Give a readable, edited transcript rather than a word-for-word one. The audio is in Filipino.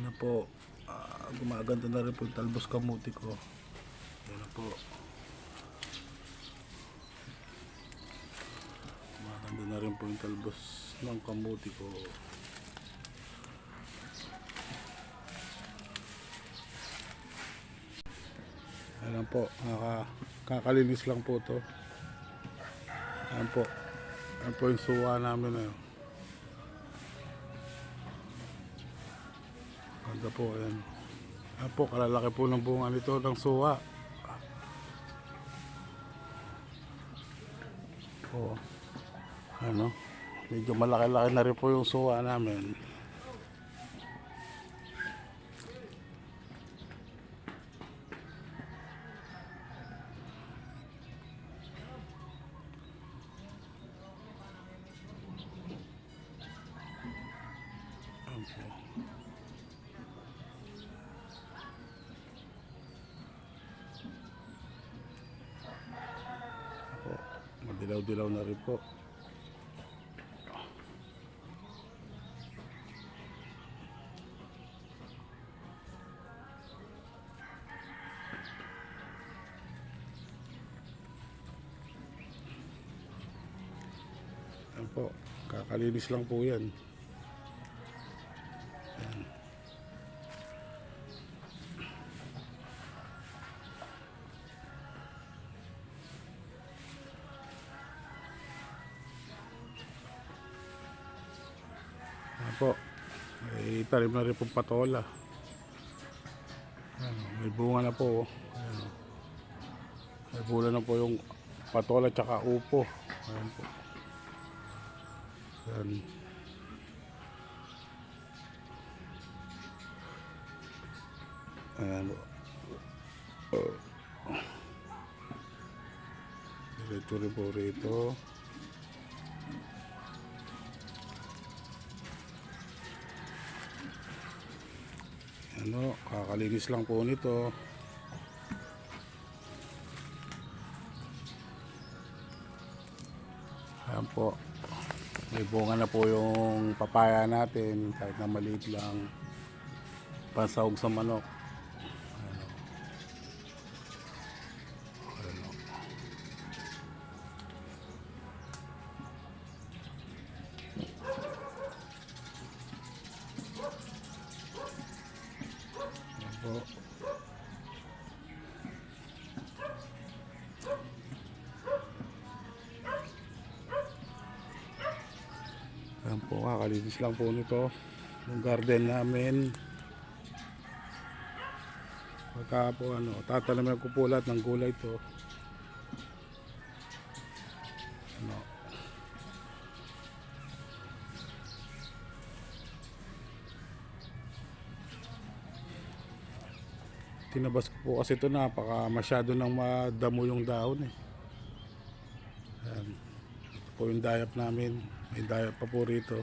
na po. Gumaganda na rin po yung talbos kamuti ko. Yan na po. Gumaganda na rin po yung talbos ng kamuti ko. Ayan po, kakalinis lang po to. Ayan po. Ayan po yung suwa namin na yun. Ganda po, ayan. Ayan po, kalalaki po ng bunga nito ng suwa. Po, ano, medyo malaki-laki na rin po yung suwa namin. Madilaw-dilaw na rin po. Ayan po, kakalinis lang po yan. Ayan. Ayan po, may talim na rin pong patola. Ayan, may bunga na po. Ayan, may bunga na po yung patola tsaka upo. Ayan po. Ayan. Ayan po. Diretso rin po rito. Ano, kakalinis lang po nito. Ayan po. May bunga na po yung papaya natin kahit na maliit lang. Pansahog sa manok. Ayan o. Ayan o. Ayan po. Ayan po, kakalinis lang po nito yung garden namin. Pagka po tatanamin ko po lahat ng gulay to. Ano, tinabas ko po kasi ito, masyado nang madamo yung dahon eh. Ayan. Ito po yung dayap namin. May dayap pa po rito.